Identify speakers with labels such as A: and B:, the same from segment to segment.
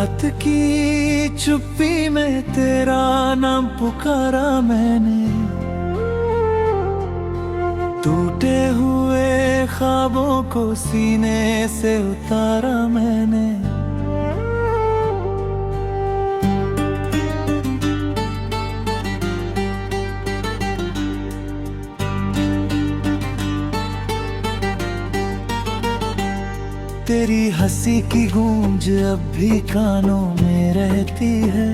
A: रात की चुप्पी में तेरा नाम पुकारा मैंने, टूटे हुए ख्वाबों को सीने से उतारा मैंने। तेरी हंसी की गूंज अब भी कानों में रहती है,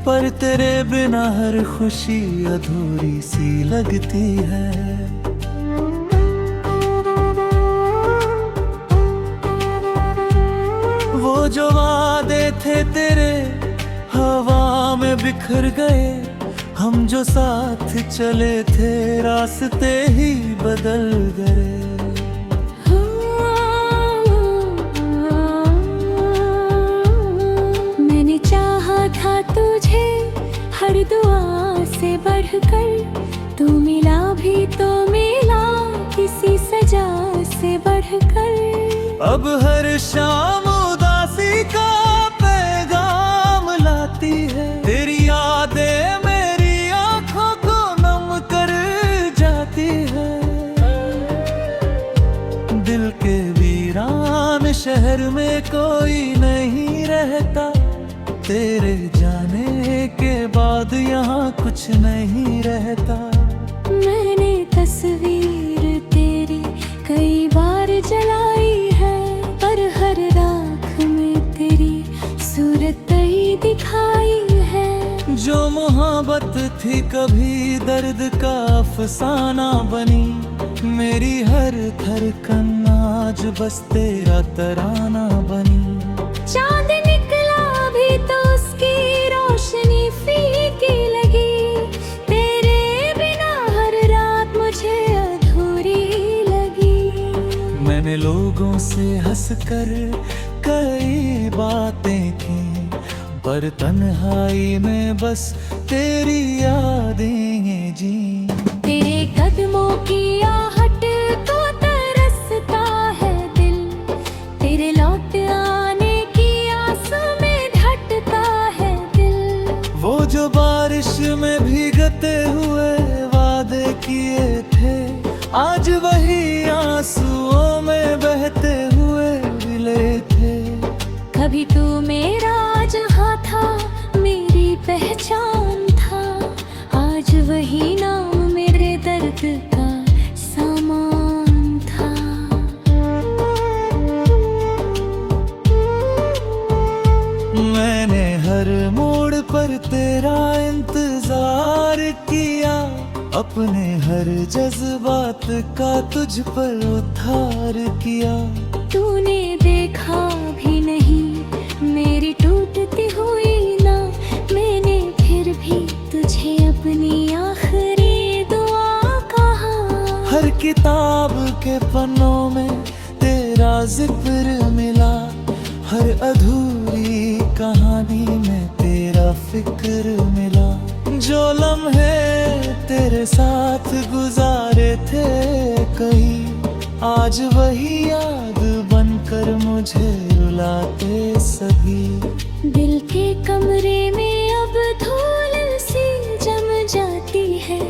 A: पर तेरे बिना हर खुशी अधूरी सी लगती है। वो जो वादे थे तेरे हवा में बिखर गए, हम जो साथ चले थे रास्ते ही बदल गए।
B: था तुझे हर दुआ से बढ़कर, तू मिला भी तो मिला किसी सजा से बढ़कर।
A: अब हर शाम उदासी का पैगाम लाती है, तेरी यादें मेरी आंखों को नम कर जाती है। दिल के वीरान शहर में कोई नहीं रहता, तेरे जाने के बाद यहाँ कुछ नहीं रहता।
B: मैंने तस्वीर तेरी कई बार जलाई है, पर हर राख में तेरी सूरत ही दिखाई है।
A: जो मोहब्बत थी कभी दर्द का अफसाना बनी, मेरी हर धड़कन आज बस तेरा तराना बनी।
B: चांद निकला भी तो उसकी रोशनी फीकी लगी, तेरे बिना हर रात मुझे अधूरी लगी।
A: मैंने लोगों से हंसकर कई बातें की, पर तन्हाई में बस तेरी यादें जी।
B: तेरे कदमों की आहट को तरसता है दिल, तेरे लौट आने की आस में ढटता है दिल।
A: वो जो बारिश में भीगते हुए वादे किए थे, आज वही आंसुओं में बहते हुए मिले थे।
B: कभी तू मेरा जहां था, मेरी पहचान था, आज वही नाम मेरे दर्द का सामान था।
A: मैंने हर मोड़ पर तेरा इंतजार किया, अपने हर जज्बात का तुझ पर उद्धार किया।
B: तूने देखा भी नहीं मेरी टूटती हुई ना, मैंने फिर भी तुझे अपनी आखिरी दुआ कहा।
A: हर किताब के पन्नों में तेरा जिक्र मिला, हर अधूरी कहानी में तेरा फिक्र मिला। जो लम्हे तेरे साथ गुजारे थे कहीं, आज वही याद बनकर मुझे रुलाते सभी।
B: दिल के कमरे में अब धूल सी जम जाती है,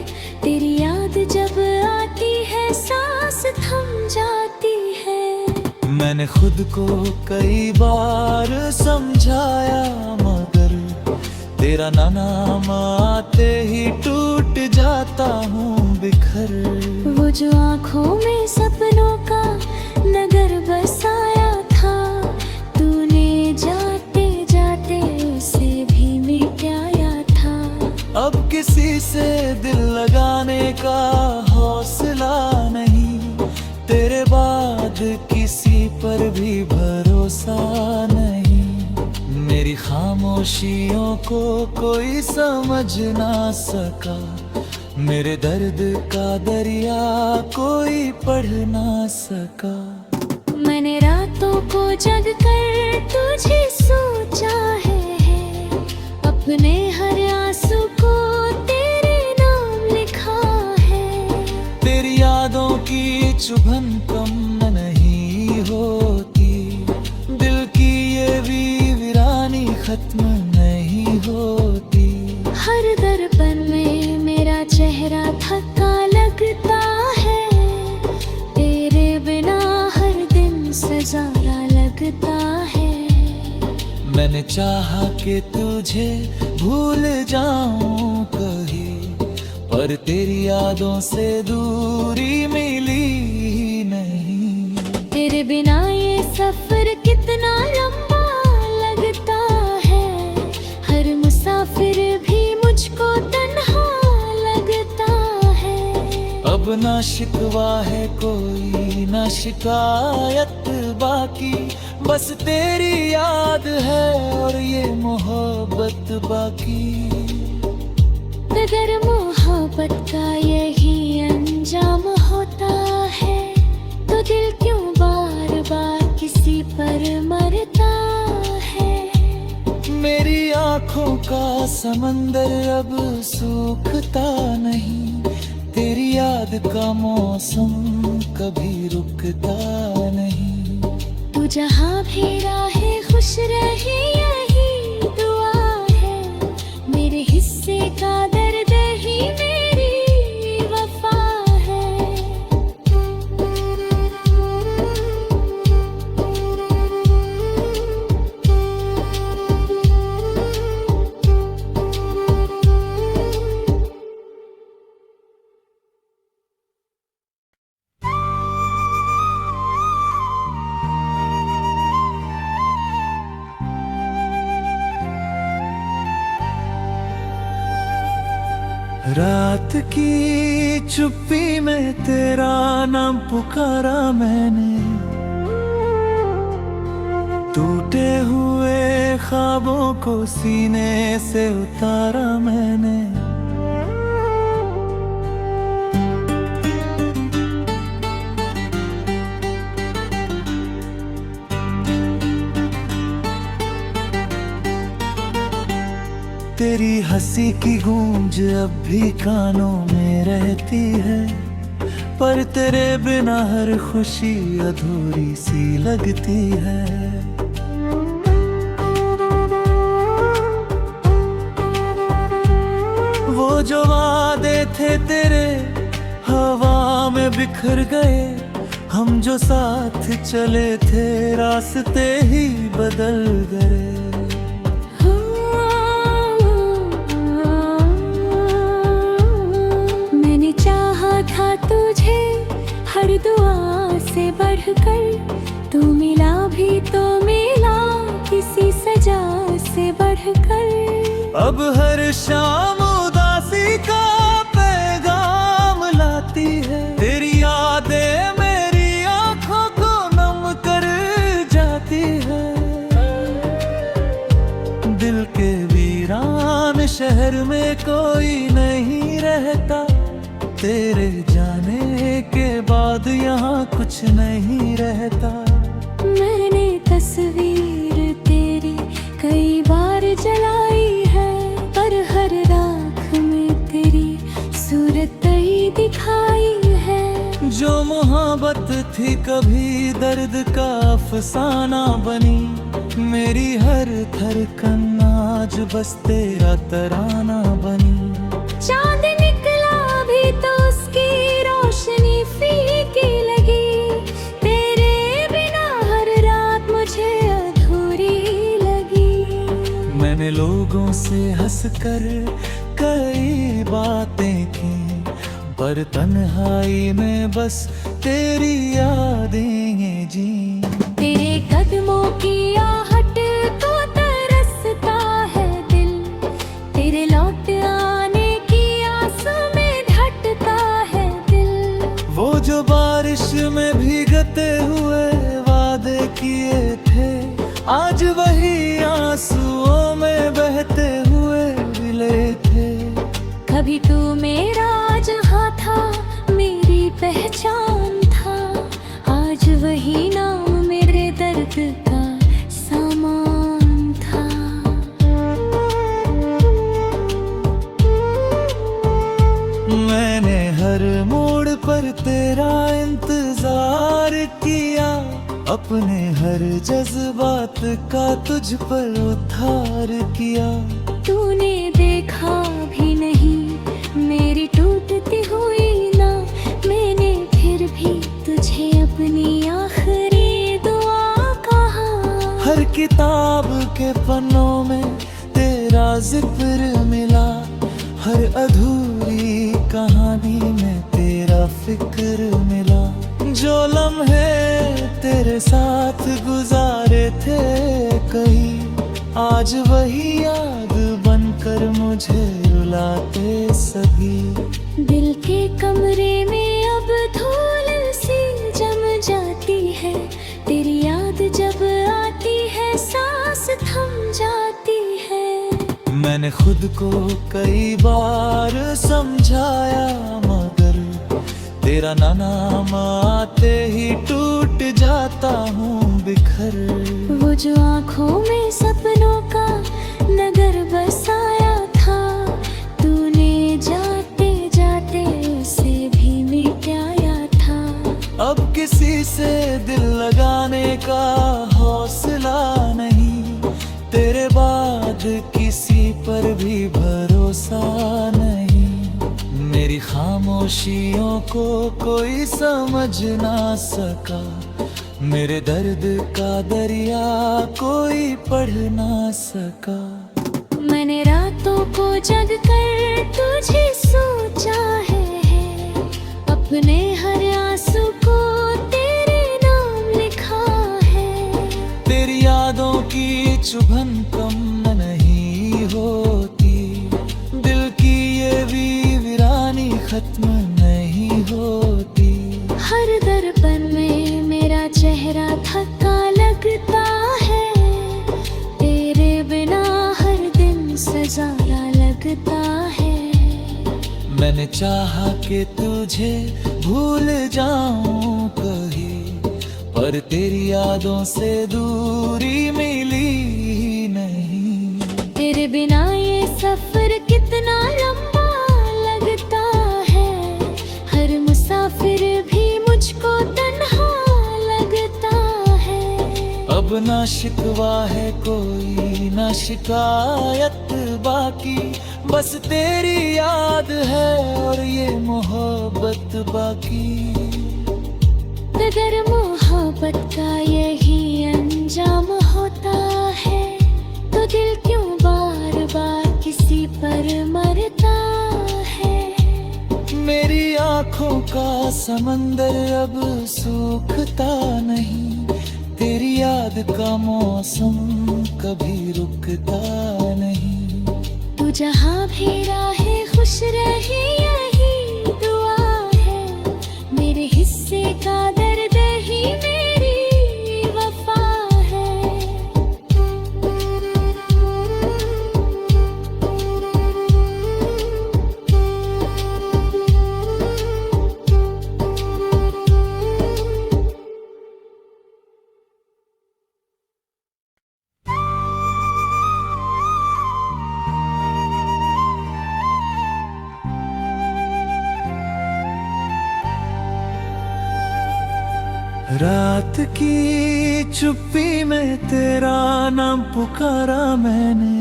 B: तेरी याद जब आती है सांस थम जाती है।
A: मैंने खुद को कई बार समझाया, मगर तेरा नाम आते ही टूट जाता हूँ बिखर।
B: वो जो आँखों में सपनों का नगर बसाया था, तूने जाते जाते उसे भी मिटाया था।
A: अब किसी से दिल लगाने का हौसला नहीं, तेरे बाद किसी पर भी भरोसा नहीं। मेरी खामोशियों को कोई समझ ना सका, मेरे दर्द का दरिया कोई पढ़ ना सका।
B: मैंने रातों को जग कर तुझे सोचा है, अपने हर आंसू को तेरे नाम लिखा है।
A: तेरी यादों की चुभन कम नहीं होती, दिल की ये भी वीरानी
B: दर्पण में मेरा चेहरा थका लगता है, तेरे बिना हर दिन सजाना लगता है।
A: मैंने चाहा कि तुझे भूल जाऊं कहीं, पर तेरी यादों से दूरी मिली नहीं।
B: तेरे बिना ये सफर कितना लंबा लगता है, हर मुसाफिर भी मुझको तन्हा लगता है।
A: अब ना शिकवा है कोई ना शिकायत बाकी, बस तेरी याद है और ये मोहब्बत बाकी।
B: अगर मोहब्बत का यही अंजाम होता है, तो दिल क्यों बार बार किसी पर मरता है।
A: मेरी आँखों का समंदर अब सूखता नहीं, तेरी याद का मौसम कभी रुकता नहीं।
B: तू जहाँ भी रहे खुश रहे यही दुआ है, मेरे हिस्से का दर्द ही मेरी वफा है।
A: रात की चुप्पी में तेरा नाम पुकारा मैंने, टूटे हुए ख्वाबों को सीने से उतारा मैंने। तेरी हंसी की गूंज अब भी कानों में रहती है, पर तेरे बिना हर खुशी अधूरी सी लगती है। वो जो वादे थे तेरे हवा में बिखर गए, हम जो साथ चले थे रास्ते ही बदल गए।
B: था तुझे हर दुआ से बढ़कर, तू मिला भी तो मिला किसी सजा से बढ़कर।
A: अब हर शाम उदासी का पैगाम लाती है, तेरी यादें मेरी आंखों को नम कर जाती है। दिल के वीरान शहर में कोई नहीं रहता, तेरे जाने के बाद यहाँ कुछ नहीं रहता।
B: मैंने तस्वीर तेरी कई बार जलाई है, पर हर राख में तेरी सूरत ही दिखाई है।
A: जो मोहब्बत थी कभी दर्द का अफसाना बनी, मेरी हर धड़कन आज बस तेरा तराना बनी।
B: चांद निकला भी तो उसकी रोशनी फीकी लगी, तेरे बिना हर रात मुझे अधूरी लगी।
A: मैंने लोगों से हंसकर कई बातें की, पर तन्हाई में बस तेरी यादें जी।
B: तेरे कदमों की आहट को तरसता है दिल, तेरे लौट आने की आस में ढटता है दिल।
A: वो जो बारिश में भीगते हुए वादे किए थे, आज वही आंसुओं में बहते हुए मिले थे।
B: कभी तू मेरा जहां था, मेरी पहचान था, आज वही नाम मेरे दर्द का सामान था।
A: मैंने हर मोड़ पर तेरा इंतजार किया, अपने हर जज्बात का तुझ पर उद्धार किया।
B: तूने देखा भी नहीं
A: के पन्नों में तेरा जिक्र मिला, हर अधूरी कहानी में तेरा फिक्र मिला। जो लम्हे तेरे साथ गुजारे थे कहीं, आज वही याद बनकर मुझे रुलाते सभी।
B: दिल के कमरे में अब धूल सी जम जाती है, तेरी याद जब आती है सांस थम जाती है।
A: मैंने खुद को कई बार समझाया, मगर तेरा नाम आते ही टूट जाता हूँ बिखर।
B: वो जो आँखों में सपनों का नगर बसाया था, तूने जाते जाते उसे भी मिटाया था।
A: अब किसी से दिल लगाने का हौसला नहीं, तेरे बाद किसी पर भी भरोसा नहीं। मेरी खामोशियों को कोई समझ ना सका, मेरे दर्द का दरिया कोई पढ़ ना सका।
B: मैंने रातों को जग कर तुझे सोचा है, अपने हर आंसू को तेरे नाम लिखा है।
A: तेरी यादों की चुभन कम नहीं होती, दिल की ये भी वीरानी खत्म नहीं होती।
B: हर दर्पण में मेरा चेहरा थका लगता है, तेरे बिना हर दिन सजाया लगता है।
A: मैंने चाहा कि तुझे भूल जाऊं कहीं, पर तेरी यादों से दूरी मिली नहीं।
B: तेरे बिना ये सफर कितना लंबा लगता है, हर मुसाफिर भी मुझको तन्हा लगता है।
A: अब ना शिकवा है कोई ना शिकायत बाकी, बस तेरी याद है और ये मोहब्बत बाकी।
B: अगर मोहब्बत का यही अंजाम होता है, तो दिल क्यों बार बार किसी पर मरता है।
A: मेरी आँखों का समंदर अब सूखता नहीं, तेरी याद का मौसम कभी रुकता नहीं।
B: तू जहाँ भी रहे खुश रहे यही दुआ है, मेरे हिस्से का दर्द ही मेरी वफा है।
A: रात की चुप्पी में तेरा नाम पुकारा मैंने,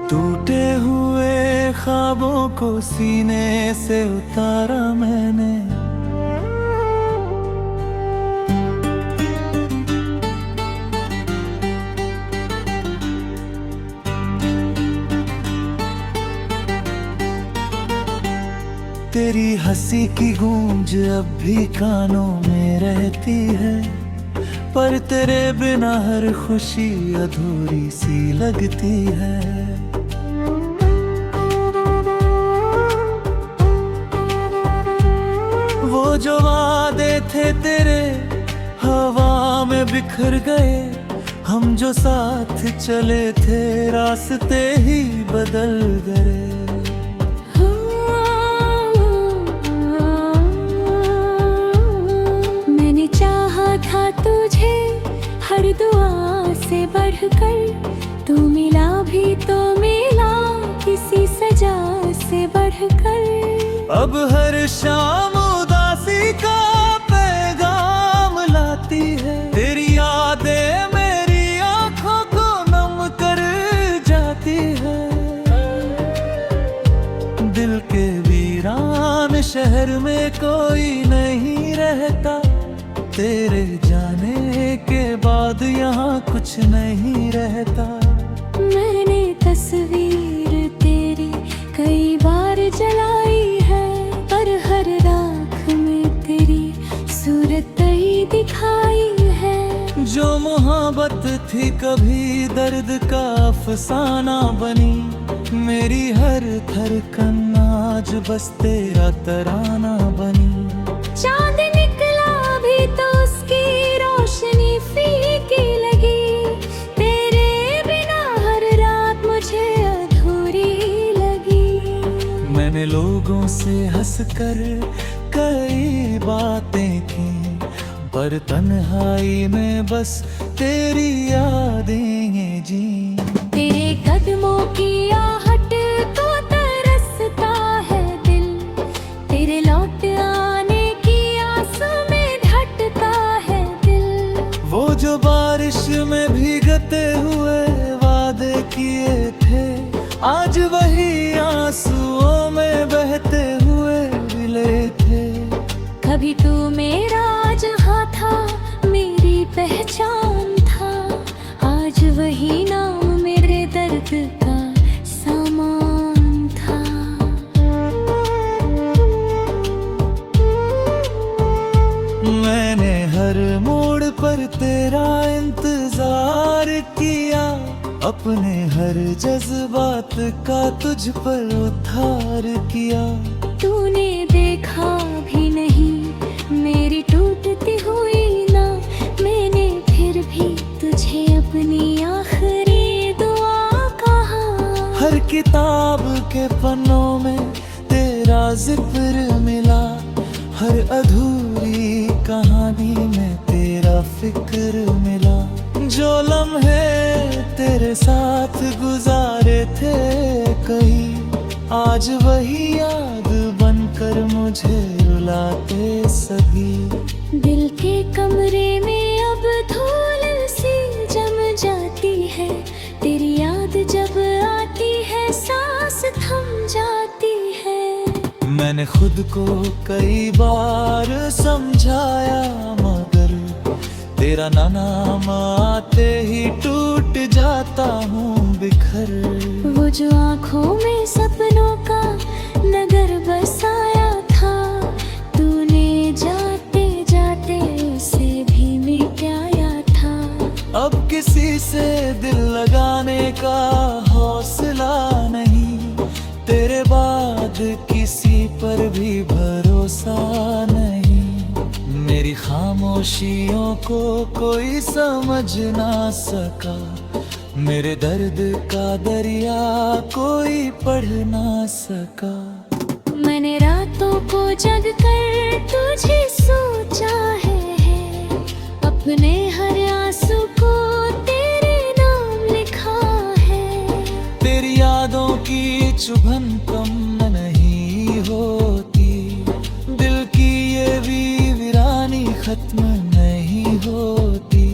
A: टूटे हुए ख्वाबों को सीने से उतारा मैंने। तेरी हंसी की गूंज अब भी कानों में रहती है, पर तेरे बिना हर खुशी अधूरी सी लगती है। वो जो वादे थे तेरे हवा में बिखर गए, हम जो साथ चले थे रास्ते ही बदल गए।
B: मैंने चाहा था तुझे हर दुआ से बढ़कर, तू मिला भी तो मिला किसी सजा से बढ़कर।
A: अब हर शाम उदासी का पैगाम लाती है, तेरी यादें मेरी आंखों को नम कर जाती है। दिल के वीरान शहर में कोई नहीं रहता, तेरे जाने के बाद यहाँ कुछ नहीं रहता।
B: मैंने तस्वीर तेरी कई बार जलाई है, पर हर राख में तेरी सूरत ही दिखाई है।
A: जो मोहब्बत थी कभी दर्द का अफसाना बनी, मेरी हर धड़कन आज बस तेरा तराना बनी।
B: चांद निकला भी तो उसकी रोशनी फीकी लगी, तेरे बिना हर रात मुझे अधूरी लगी।
A: मैंने लोगों से हंसकर कई बातें की, पर तन्हाई में बस तेरी यादें जी।
B: तेरे कदमों की आहट को तरसता है दिल, तेरे लौट आने की आस में ढटता है दिल।
A: वो जो बारिश में भीगते हुए वादे किए थे, आज वही आंसुओं में बहते हुए मिले थे।
B: कभी तू मेरा जहां था, मेरी पहचान था, आज वही नाम मेरे दर्द का सामान था।
A: मैंने हर मोड़ पर तेरा इंतजार किया, अपने हर जज्बात का तुझ पर उद्धार किया।
B: तूने देखा भी नहीं मेरी टूटती हुई ना, मैंने फिर भी तुझे अपनी आखिरी दुआ कहा।
A: हर किताब के पन्नों में तेरा जिक्र मिला, हर अधूरी कहानी में तेरा फिक्र मिला। जो लम्हे तेरे साथ गुजारे थे कहीं, आज वही याद बनकर मुझे रुलाते सभी।
B: दिल के कमरे में अब धूल सी जम जाती है, तेरी याद जब आती है सांस थम जाती है।
A: मैंने खुद को कई बार समझाया, मगर तेरा नाम आते ही टूट जाता हूँ बिखर।
B: वो जो आँखों में सपनों का नगर बसाया था, तूने जाते जाते उसे भी मिटाया था।
A: अब किसी से दिल लगाने का हौसला नहीं, तेरे बाद किसी पर भी भरोसा नहीं। मेरी खामोशियों को कोई समझ ना सका, मेरे दर्द का दरिया कोई पढ़ ना सका।
B: मैंने रातों को जग कर तुझे सोचा है, अपने हर आंसू को तेरे नाम लिखा है।
A: तेरी यादों की चुभन कम नहीं होती, दिल की ये भी वीरानी खत्म नहीं होती।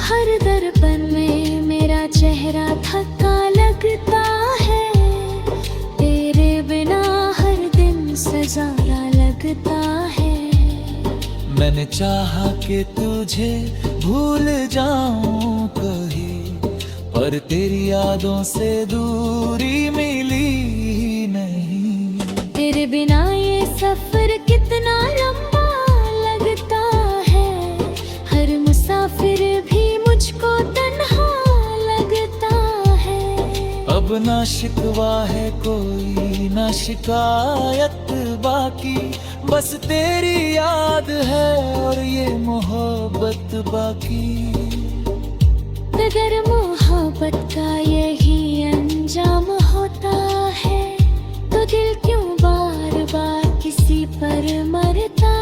B: हर दर्पण में मेरा चेहरा थका लगता है, तेरे बिना हर दिन सजाया लगता है।
A: मैंने चाहा कि तुझे भूल जाऊं कहीं, पर तेरी यादों से दूरी मिली नहीं।
B: तेरे बिना ये सफर कितना लंबा लगता है, हर मुसाफिर भी मुझको तन्हा लगता है।
A: अब ना शिकवा है कोई ना शिकायत बाकी, बस तेरी याद है और ये मोहब्बत बाकी।
B: अगर मोहब्बत का यही अंजाम होता है, तो दिल क्यों बार बार किसी पर मरता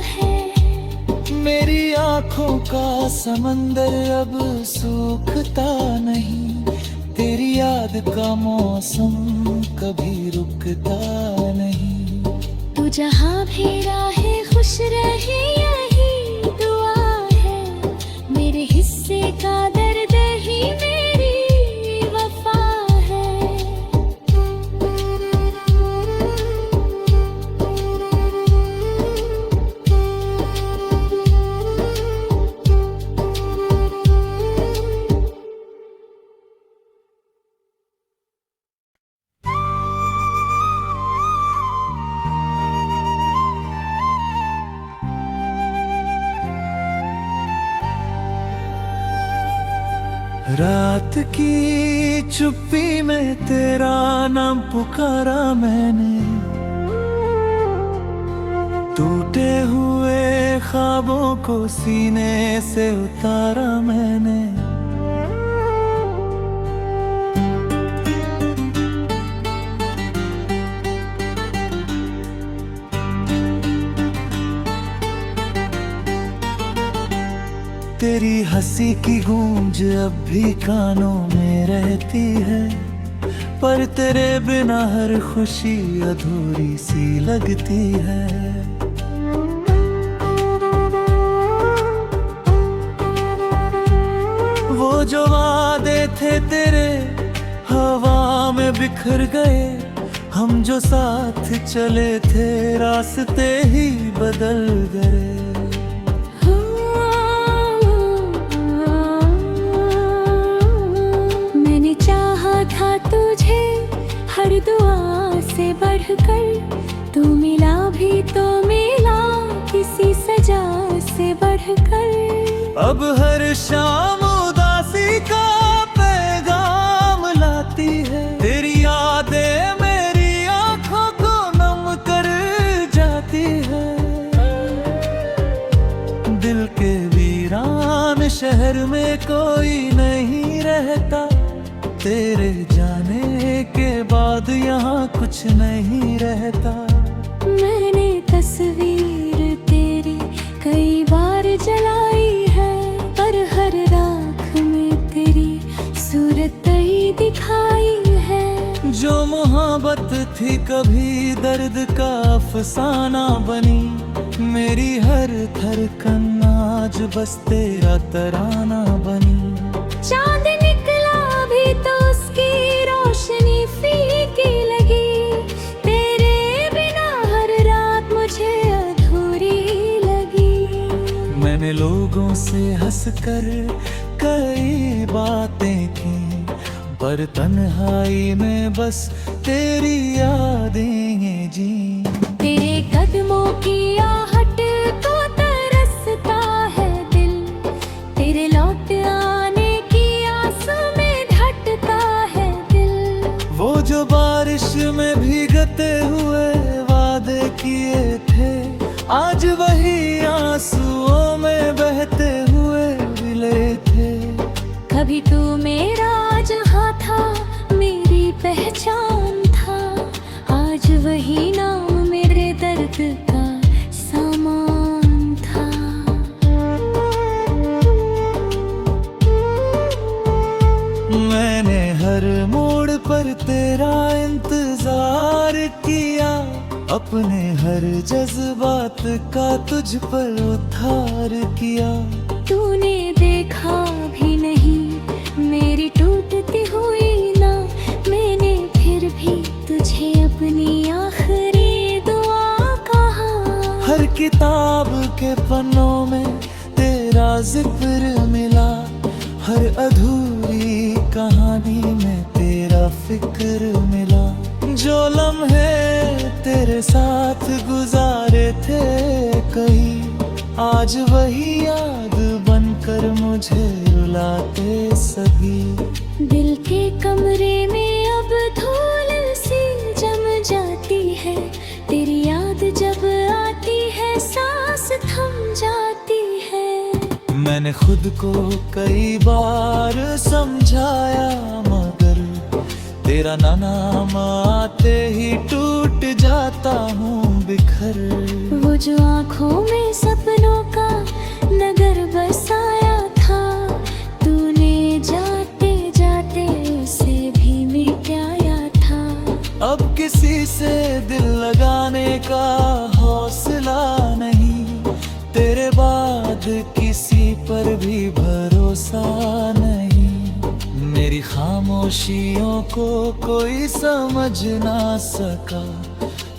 B: है।
A: मेरी आँखों का समंदर अब सूखता नहीं, तेरी याद का मौसम कभी रुकता नहीं।
B: तू जहाँ भी रहे खुश रहे यही दुआ है, मेरे हिस्से का दर्द ही मेरी वफा है।
A: रात की चुप्पी में तेरा नाम पुकारा मैंने, टूटे हुए ख्वाबों को सीने से उतारा मैंने। तेरी हंसी की गूंज अब भी कानों में रहती है, पर तेरे बिना हर खुशी अधूरी सी लगती है। वो जो वादे थे तेरे हवा में बिखर गए, हम जो साथ चले थे रास्ते ही बदल गए।
B: था तुझे हर दुआ से बढ़कर, तू मिला भी तो मिला किसी सजा से बढ़कर।
A: अब हर शाम उदासी का पैगाम लाती है, तेरी यादें मेरी आंखों को नम कर जाती है। दिल के वीरान शहर में कोई नहीं रहता, तेरे जाने के बाद यहाँ कुछ नहीं रहता।
B: मैंने तस्वीर तेरी कई बार जलाई है, पर हर राख में तेरी सूरत ही दिखाई है।
A: जो मोहब्बत थी कभी दर्द का अफसाना बनी, मेरी हर धड़कन आज बस तेरा तराना बनी।
B: चांद निकला भी तो उसकी रोशनी फीकी लगी, तेरे बिना हर रात मुझे अधूरी लगी।
A: मैंने लोगों से हंसकर कई बातें की, पर तन्हाई में बस तेरी यादें जी।
B: तेरे कदमों की आहट को तरसता है दिल, तेरे लौट आने की आस में ढटता है दिल।
A: वो जो बारिश में भीगते हुए वादे किए थे, आज वही आंसुओं में बहते हुए मिले थे।
B: कभी तू मेरा जहां था, मेरी पहचान था, आज वही नाम मेरे दर्द का सामान था।
A: मैंने हर मोड़ पर तेरा इंतजार किया, अपने हर जज्बात का तुझ पर उद्धार किया।
B: तूने देखा भी नहीं मेरी टूटती हुई ना, मैंने फिर भी तुझे अपनी आखिरी दुआ कहा।
A: हर किताब के पन्नों में तेरा जिक्र मिला, हर अधूरी कहानी में तेरा फिक्र मिला। जो लम्हे तेरे साथ गुजारे थे कहीं, आज वही याद बनकर मुझे रुलाते सभी।
B: दिल के कमरे में अब धूल सी जम जाती है, तेरी याद जब आती है सांस थम जाती है।
A: मैंने खुद को कई बार समझाया, मगर तेरा नाम आते ही टूट जाता हूँ बिखर।
B: वो जो आँखों में सपनों का नगर बसाया था, तूने जाते जाते उसे भी मिटाया था।
A: अब किसी से दिल लगाने का हौसला नहीं, तेरे बाद किसी पर भी भरोसा नहीं। मेरी खामोशियों को कोई समझ ना सका,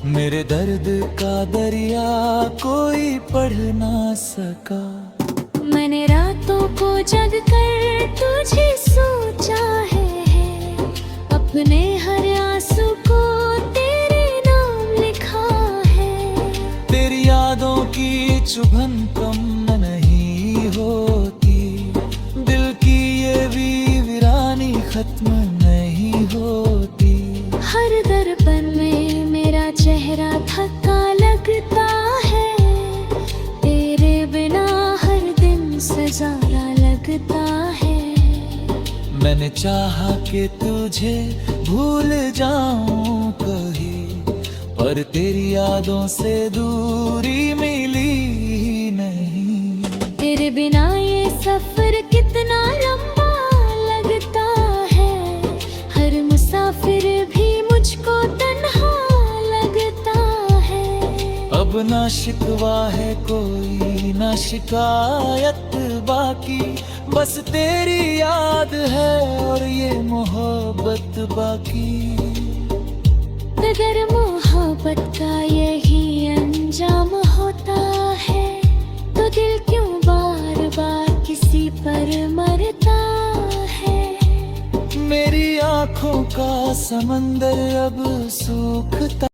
A: मेरे दर्द का दरिया कोई पढ़ ना सका।
B: मैंने रातों को जग कर तुझे सोचा है, अपने हर आंसू को तेरे नाम लिखा है।
A: तेरी यादों की चुभन कम नहीं होती, दिल की ये भी खत्म नहीं होती।
B: हर दर्पण में मेरा चेहरा थका लगता है, तेरे बिना हर दिन सजाया लगता है।
A: मैंने चाहा कि तुझे भूल जाऊं कहीं, पर तेरी यादों से दूरी मिली ही नहीं।
B: तेरे बिना ये सफर कितना लंबा लगता है, हर मुसाफिर भी मुझको तन्हा लगता है।
A: अब ना शिकवा है कोई ना शिकायत बाकी, बस तेरी याद है और ये मोहब्बत बाकी।
B: अगर मोहब्बत का यही अंजाम होता है, तो दिल क्यों बार बार किसी पर मरता है।
A: मेरी आंखों का समंदर अब सूखता